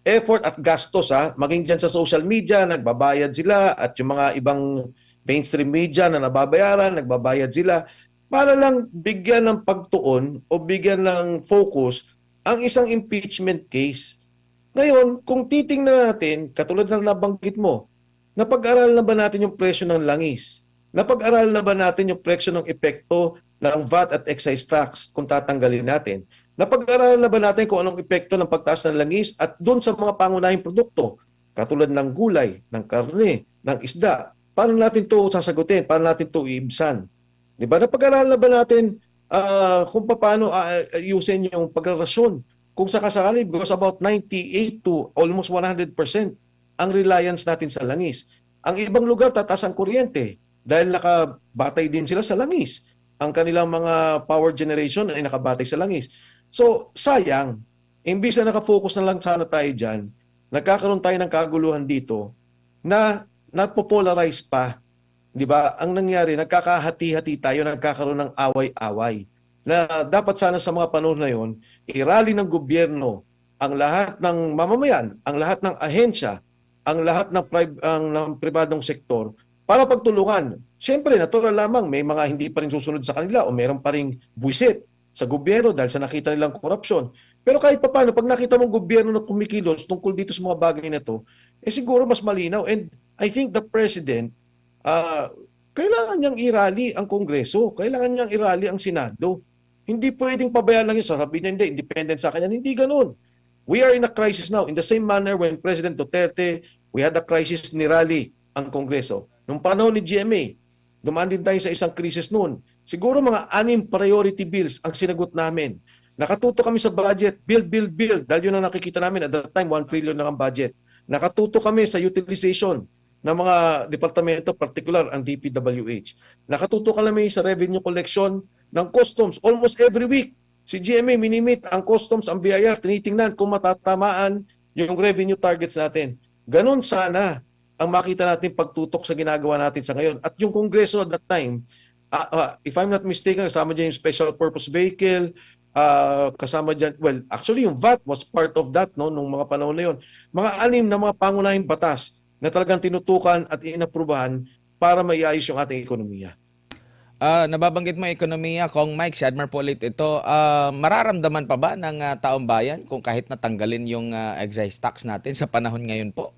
effort at gastos, maging dyan sa social media, nagbabayad sila, at yung mga ibang mainstream media na nababayaran, nagbabayad sila, para lang bigyan ng pagtuon o bigyan ng focus ang isang impeachment case. Ngayon, kung titingnan natin, katulad ng nabanggit mo, napag-aral na ba natin yung presyo ng langis? Napag-aral na ba natin yung presyo ng epekto ng VAT at excise tax kung tatanggalin natin? Napag-aral na ba natin kung anong epekto ng pagtaas ng langis at doon sa mga pangunahing produkto, katulad ng gulay, ng karne, ng isda? Paano natin ito sasagutin? Paano natin ito iibsan? Diba? Napag-aral na ba natin kung paano ayusin yung pagrarasyon? Kung sakasakali, because about 98 to almost 100% ang reliance natin sa langis. Ang ibang lugar, tataas ang kuryente dahil nakabatay din sila sa langis. Ang kanilang mga power generation ay nakabatay sa langis. So, sayang, imbis na nakafocus na lang sana tayo dyan, nagkakaroon tayo ng kaguluhan dito na napopolarize pa. Di ba? Ang nangyari, nagkakahati-hati tayo, nagkakaroon ng away-away. Na dapat sana sa mga panahon na yon, irali ng gobyerno ang lahat ng mamamayan, ang lahat ng ahensya, ang lahat ng pribadong sektor para pagtulungan. Siyempre, natural lamang may mga hindi pa rin susunod sa kanila o meron pa rin buwisit sa gobyerno dahil sa nakita nilang korupsyon. Pero kahit pa paano, pag nakita mong gobyerno na kumikilos tungkol dito sa mga bagay na to, siguro mas malinaw. And I think the President, kailangan niyang irali ang Kongreso, kailangan niyang irali ang Senado. Hindi pwedeng pabayaan lang yun. Sasabihin niya, hindi, independent sa kanya. Hindi ganun. We are in a crisis now. In the same manner when President Duterte, we had a crisis, nirali ang Kongreso. Nung panahon ni GMA, dumaan din tayo sa isang krisis noon. Siguro mga 6 priority bills ang sinagot namin. Nakatuto kami sa budget, build. Dahil yun ang nakikita namin. At that time, 1 trillion lang ang budget. Nakatuto kami sa utilization ng mga departamento, particular ang DPWH. Nakatuto kami sa revenue collection ng customs almost every week. Si GMA minimit ang customs, ang BIR, tinitingnan kung matatamaan yung revenue targets natin. Ganon sana ang makita natin pagtutok sa ginagawa natin sa ngayon. At yung Kongreso at that time, if I'm not mistaken, kasama dyan yung special purpose vehicle, kasama dyan, well, actually yung VAT was part of that no, nung mga panahon na yun. Mga 6 na mga pangunahing batas na talagang tinutukan at inaprubahan para maiayos yung ating ekonomiya. Nababanggit mo ekonomiya, Kong Mike, si Admar po ulit ito. Mararamdaman pa ba ng taong bayan kung kahit natanggalin yung excise tax natin sa panahon ngayon po?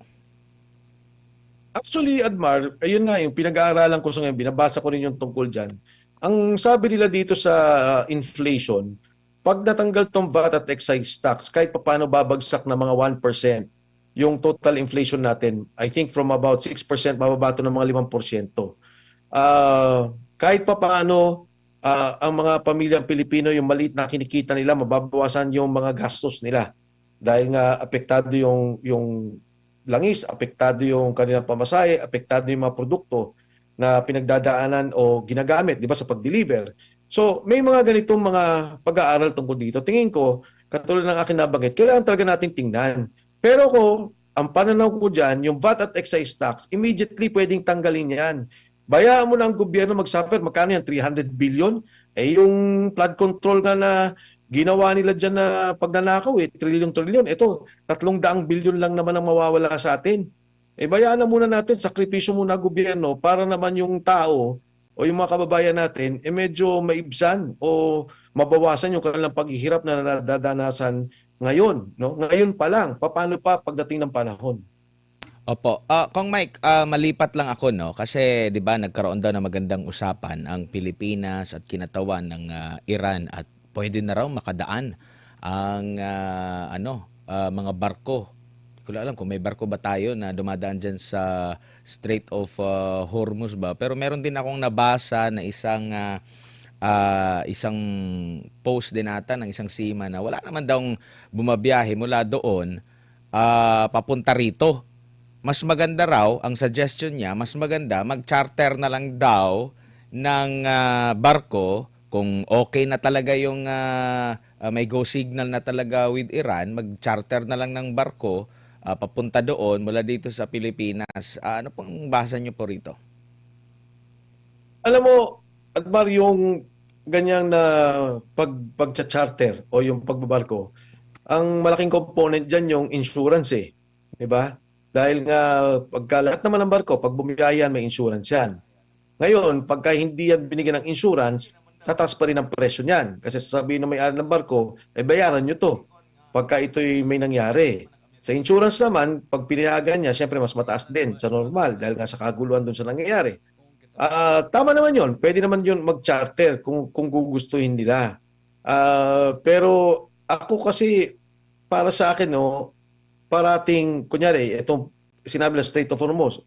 Actually, Admar, ayun nga yung pinag-aaralan ko sa ngayon, binabasa ko rin yung tungkol dyan. Ang sabi nila dito sa inflation, pag natanggal tong VAT at excise tax, kahit paano babagsak na mga 1%, yung total inflation natin, I think from about 6%, bababa to ng mga 5%. Kahit paano, ang mga pamilyang Pilipino, yung maliit na kinikita nila, mababawasan yung mga gastos nila. Dahil nga apektado yung langis, apektado yung kanilang pamasahe, apektado yung mga produkto na pinagdadaanan o ginagamit, di ba, sa pag-deliver. So, may mga ganitong mga pag-aaral tungkol dito. Tingin ko, katulad ng akin nabanggit, kailangan talaga natin tingnan. Pero ang pananaw ko dyan, yung VAT at excise tax, immediately pwedeng tanggalin yan. Bayaan mo na ang gobyerno mag-suffer, magkano yan, 300 billion? Eh yung flood control nga na ginawa nila dyan na pagnanakaw, trillion-trillion. Ito, 300 billion lang naman ang mawawala sa atin. Eh bayaan na muna natin, sakripisyo muna gobyerno para naman yung tao o yung mga kababayan natin medyo maibsan o mabawasan yung kanilang paghihirap na nadadanasan ngayon. No? Ngayon pa lang, paano pa pagdating ng panahon? Opo. Kong Mike, malipat lang ako, no? Kasi 'di ba nagkaroon daw ng magandang usapan ang Pilipinas at kinatawan ng Iran at pwede na raw makadaan ang mga barko. Hindi ko alam kung may barko ba tayo na dumadaan diyan sa Strait of Hormuz ba. Pero meron din akong nabasa na isang post din ata ng isang seaman na wala naman daw bumabiyahe mula doon papunta rito. Mas maganda raw, ang suggestion niya, mas maganda mag-charter na lang daw ng barko kung okay na talaga yung may go signal na talaga with Iran, mag-charter na lang ng barko papunta doon mula dito sa Pilipinas. Ano pong basa niyo po rito? Alam mo, Akbar, yung ganyang na pag-charter o yung pagbabarko, ang malaking component dyan yung insurance eh. Di ba? Dahil nga, pagka lahat naman ng barko, pag bumiyayan, may insurance yan. Ngayon, pagka hindi yan binigyan ng insurance, tataas pa rin ang presyo niyan. Kasi sasabihin ng may-ari ng barko, bayaran nyo to. Pagka ito'y may nangyari. Sa insurance naman, pag pinayagan niya, syempre mas mataas din sa normal dahil nga sa kaguluhan dun sa nangyayari. Tama naman yun. Pwede naman yun mag-charter kung gugustuhin nila. Pero ako kasi, para sa akin, no, parating, kunyari, itong sinabi na Strait of Hormuz,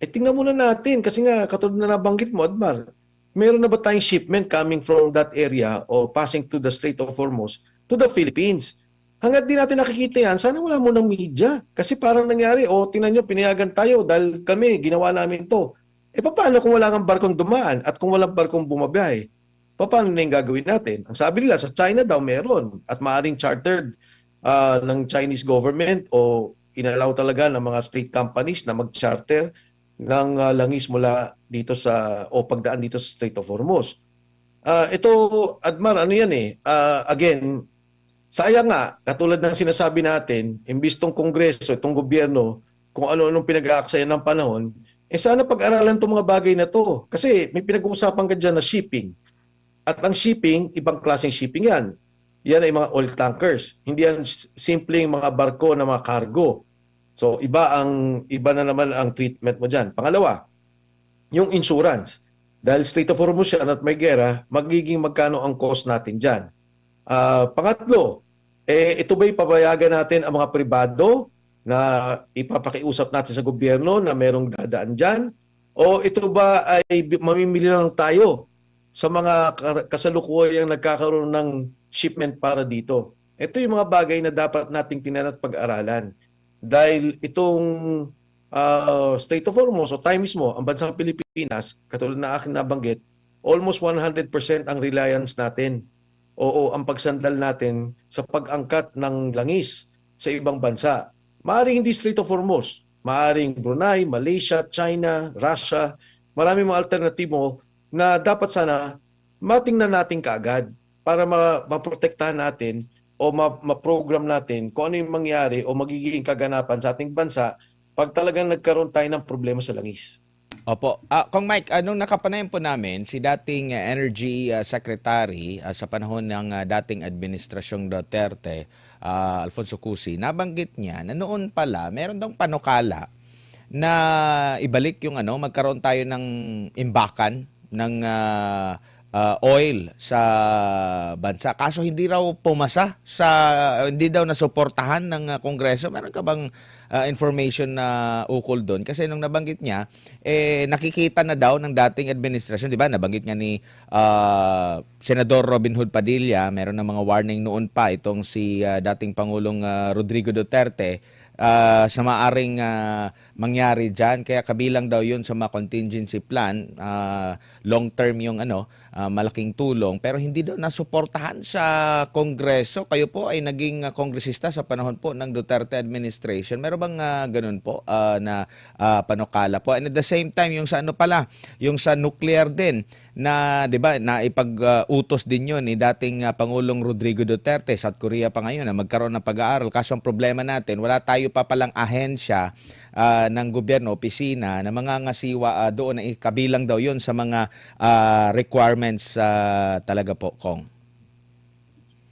tingnan muna natin kasi nga, katulad na nabanggit mo, Admar, meron na ba tayong shipment coming from that area o passing to the Strait of Hormuz to the Philippines? Hanggat di natin nakikita yan, sana wala mo ng media. Kasi parang nangyari, tingnan nyo, pinayagan tayo dahil kami, ginawa namin to. Paano kung wala kang barkong dumaan at kung walang barkong bumabiyahe? Paano na yung gagawin natin? Ang sabi nila, sa China daw meron at maaaring chartered ng Chinese government o inalaw talaga ng mga state companies na mag-charter ng langis mula dito o pagdaan dito sa Strait of Hormuz. Ito, Admar, ano yan again, sayang nga, katulad ng sinasabi natin, imbis tong Kongreso, itong gobyerno, kung ano-anong pinag-aaksayan ng panahon, sana pag-aralan itong mga bagay na to. Kasi may pinag-uusapan ka dyan na shipping. At ang shipping, ibang klaseng shipping yan. Yan ay mga oil tankers. Hindi yan simpleng mga barko na mga cargo. So iba na naman ang treatment mo diyan. Pangalawa, yung insurance. Dahil Strait of Hormuz yan at may gera, magiging magkano ang cost natin diyan. Pangatlo, ito ba'y papayagan natin ang mga pribado na ipapakiusap natin sa gobyerno na merong dadaan diyan? O ito ba ay mamimili lang tayo sa mga kasalukuyang nagkakaroon ng shipment para dito? Ito yung mga bagay na dapat nating tingnan at pag-aralan. Dahil itong Strait of Hormuz o tayo mismo, ang bansang Pilipinas, katulad na aking nabanggit, almost 100% ang reliance natin o ang pagsandal natin sa pag-angkat ng langis sa ibang bansa. Maaring hindi Strait of Hormuz, maaring Brunei, Malaysia, China, Russia, maraming mga alternatibo na dapat sana matingnan natin kaagad para maprotektahan natin o ma-program natin kung ano yung mangyari o magiging kaganapan sa ating bansa pag talagang nagkaroon tayo ng problema sa langis. Opo. Kung Mike, anong nakapanayan po namin, si dating Energy Secretary sa panahon ng dating Administrasyong Duterte, Alfonso Cusi, nabanggit niya na noon pala, meron daw panukala na ibalik yung magkaroon tayo ng imbakan ng oil sa bansa. Kaso hindi raw pumasa hindi daw nasuportahan ng Kongreso. Meron ka bang information na ukol doon? Kasi nung nabanggit niya, nakikita na daw ng dating administrasyon, di ba? Nabanggit nga ni Senador Robin Hood Padilla, meron ng mga warning noon pa itong si dating Pangulong Rodrigo Duterte sa maaring mangyari dyan. Kaya kabilang daw yun sa mga contingency plan, long term yung malaking tulong. Pero hindi daw nasuportahan sa Kongreso. Kayo po ay naging kongresista sa panahon po ng Duterte administration. Meron bang ganun po na panukala po? And at the same time, yung sa yung sa nuclear din, na 'di ba na ipag-utos din 'yon ni dating Pangulong Rodrigo Duterte, South Korea pa ngayon na magkaroon ng pag-aaral. Kaso ang problema natin, wala tayo pa palang ahensya ng gobyerno, opisina na mangangasiwa doon, na kabilang daw 'yon sa mga requirements talaga po, Kong.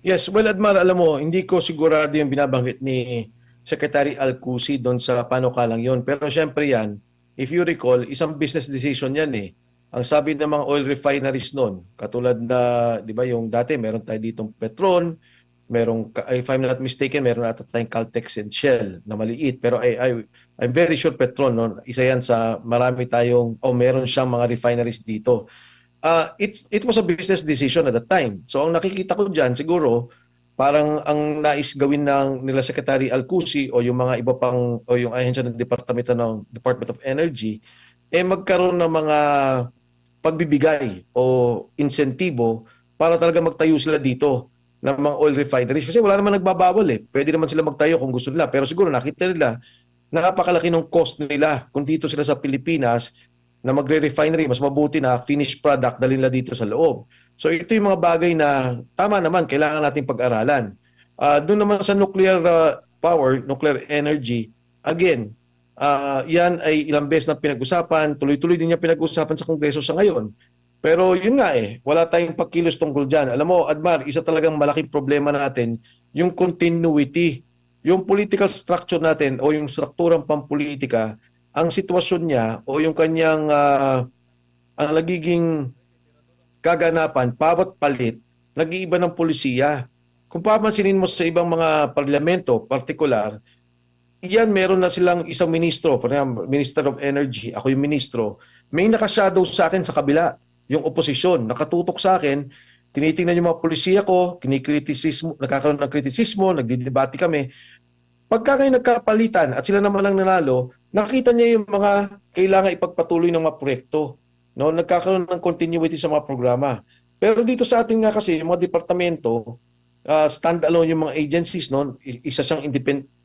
Yes, well, Admar, alam mo, hindi ko sigurado yung binabanggit ni Secretary Alcusi doon sa panukalang yon. Pero syempre yan, if you recall, isang business decision yan eh. Ang sabi ng mga oil refineries noon, katulad na, di ba, yung dati, meron tayo ditong Petron, if I'm not mistaken, meron ata tayong Caltex and Shell na maliit. Pero I'm very sure Petron, no, isa yan sa marami tayong, meron siyang mga refineries dito. It was a business decision at the time. So ang nakikita ko diyan siguro parang ang nais gawin ng nila Secretary Alcusi o yung mga iba pang o yung ahensya ng Department of Energy magkaroon ng mga pagbibigay o insentibo para talaga magtayo sila dito ng mga oil refineries kasi wala naman nagbabawal eh. Pwede naman sila magtayo kung gusto nila pero siguro nakita nila napakalaki ng cost nila kung dito sila sa Pilipinas na magre-refinery, mas mabuti na finished product dalhin nila dito sa loob. So ito yung mga bagay na tama naman, kailangan nating pag-aralan. Doon naman sa nuclear power, nuclear energy, again, yan ay ilang beses na pinag-usapan, tuloy-tuloy din niya pinag-usapan sa Kongreso sa ngayon. Pero yun nga wala tayong pagkilos tungkol dyan. Alam mo, Admar, isa talagang malaking problema natin, yung continuity, yung political structure natin o yung strukturang pampolitika, ang sitwasyon niya o yung kanyang ang nagiging kaganapan, bawat palit, nag-iiba ng polisiya. Kung papansinin mo sa ibang mga parlamento, partikular, yan meron na silang isang ministro, for example, Minister of Energy, ako yung ministro, may nakashadow sa akin sa kabila, yung oposisyon, nakatutok sa akin, tinitingnan yung mga polisiya ko, kinikritisismo, nagkakaroon ng kritisismo, nagdidebate kami. Pagka kayo nagkapalitan at sila naman ang nanalo, nakita niya yung mga kailangan ipagpatuloy ng mga proyekto. No? Nagkakaroon ng continuity sa mga programa. Pero dito sa atin nga kasi, yung mga departamento, stand-alone yung mga agencies, no? Isa siyang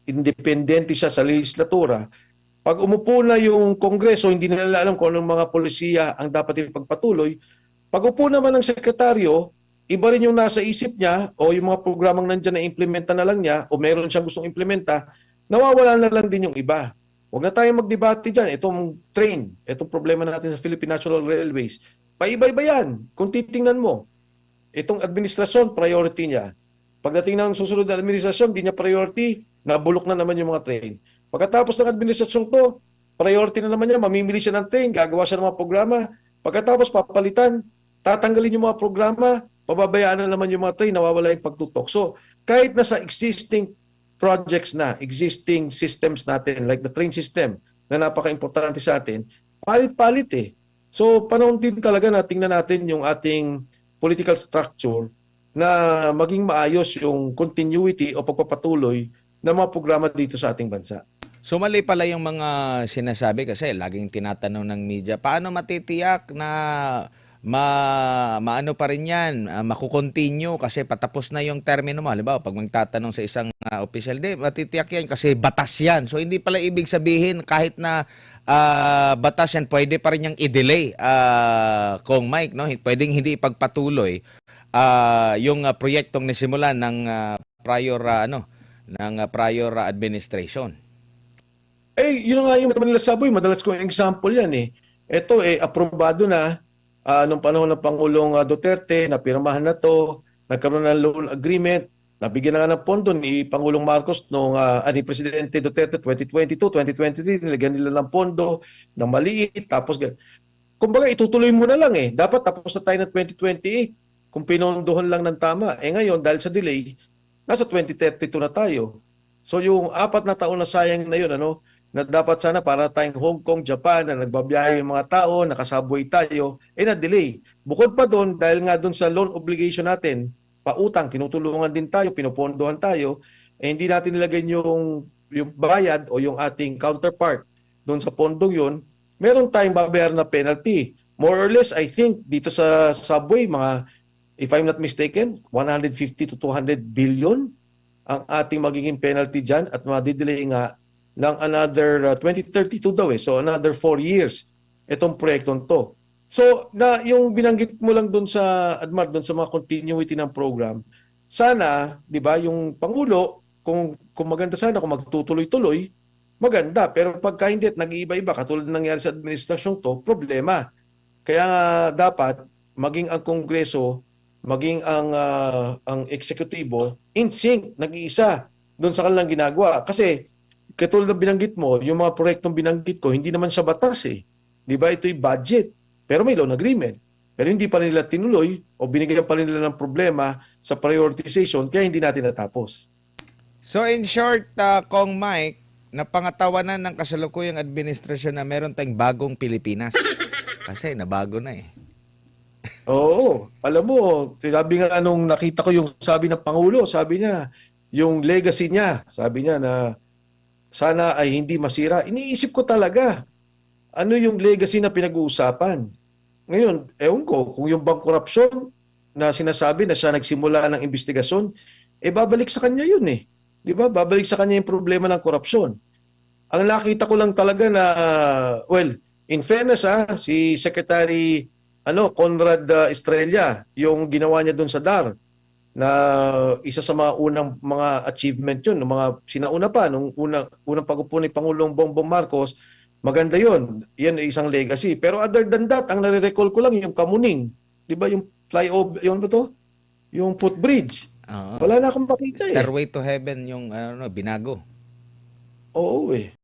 independente siya sa legislatura. Pag umupo na yung Kongreso, hindi nila alam kung anong mga polisiya ang dapat ipagpatuloy. Pag upo naman ng sekretaryo, iba rin yung nasa isip niya o yung mga programang nandyan na implementa na lang niya o meron siyang gustong implementa, nawawala na lang din yung iba. Huwag na tayong magdebate dyan. Itong train, itong problema natin sa Philippine National Railways, paiba-iba yan. Kung titingnan mo, itong administrasyon, priority niya. Pagdating ng susunod na administrasyon, di niya priority, nabulok na naman yung mga train. Pagkatapos ng administrasyon to, priority na naman niya, mamimili siya ng train, gagawa siya ng mga programa. Pagkatapos papalitan, tatanggalin yung mga programa, pababayaan na naman yung mga train, nawawala yung pagtutok. So, kahit nasa existing projects na, existing systems natin, like the train system, na napaka-importante sa atin, palit-palit eh. So, panahon din talaga na tingnan natin yung ating political structure na maging maayos yung continuity o pagpapatuloy ng mga programa dito sa ating bansa. So mali pala yung mga sinasabi kasi laging tinatanong ng media, paano matitiyak na maano pa rin yan, makukontinue kasi patapos na yung termino mo. Halimbawa, pag magtatanong sa isang official, matitiyak yan kasi batas yan. So hindi pala ibig sabihin kahit na batas yan, pwede pa rin yung i-delay, Kong Mike, no? Pwedeng hindi ipagpatuloy yung proyektong nasimulan ng prior administration. Yun nga yung Manila Subway, madalas ko yung example yan eh. Ito aprobado na nung panahon ng Pangulong Duterte, napirmahan na to, nagkaroon ng loan agreement, nabigyan na nga ng pondo ni Pangulong Marcos ni Presidente Duterte 2022, 2023, nilagyan nila ng pondo na maliit, tapos kumbaga itutuloy mo na lang Dapat tapos na tayo ng 2028 kung pinondohan lang ng tama. Ngayon, dahil sa delay, nasa 2032 na tayo. So yung 4 na taon na sayang na yun, na dapat sana para tayong Hong Kong, Japan, na nagbabiyahe yung mga tao, nakasabway tayo, na-delay. Bukod pa doon, dahil nga doon sa loan obligation natin, pautang, tinutulungan din tayo, pinupondohan tayo, hindi natin nilagay yung bayad o yung ating counterpart doon sa pondong yun, meron tayong babayaran na penalty. More or less, I think, dito sa subway, if I'm not mistaken, 150 to 200 billion ang ating magiging penalty dyan at madidelay nga ng another 2032 daw So another 4 years itong proyektong to. So yung binanggit mo lang doon sa Admar, doon sa mga continuity ng program, sana, 'di ba, yung pangulo kung maganda sana kung magtutuloy-tuloy, maganda. Pero pagka hindi at nag-iiba-iba katulad ng nangyari sa administrasyong to, problema. Kaya nga dapat maging ang Kongreso, maging ang eksekutibo in sync, nag-iisa doon sa kanilang ginagawa. Kasi katulad ng binanggit mo, yung mga proyektong binanggit ko, hindi naman siya batas Di ba? Ito'y budget. Pero may loan agreement. Pero hindi pa rin nila tinuloy o binigyan pa rin nila ng problema sa prioritization kaya hindi natin natapos. So in short, Kong Mike, napangatawanan ng kasalukuyang administrasyon na meron tayong bagong Pilipinas. Kasi nabago na Oo. Alam mo, sabi nga nung nakita ko yung sabi ng Pangulo, sabi niya, yung legacy niya, sabi niya na sana ay hindi masira. Iniisip ko talaga, ano yung legacy na pinag-uusapan? Ngayon, ewan ko, kung yung bang korupsyon na sinasabi na siya nagsimula ng investigasyon, babalik sa kanya yun Di ba? Babalik sa kanya yung problema ng korupsyon. Ang nakita ko lang talaga na, in fairness si Secretary Conrad Estrella, yung ginawa niya doon sa DAR, na isa sa mga unang mga achievement yun, mga sinauna pa, nung unang pag-upo ni Pangulong Bongbong Marcos, maganda yun. Yan ay isang legacy. Pero other than that, ang nare-recall ko lang yung Kamuning. Di ba yung flyover, yun ba to? Yung footbridge. Oo. Wala na akong makita Stairway to Heaven yung binago. Oo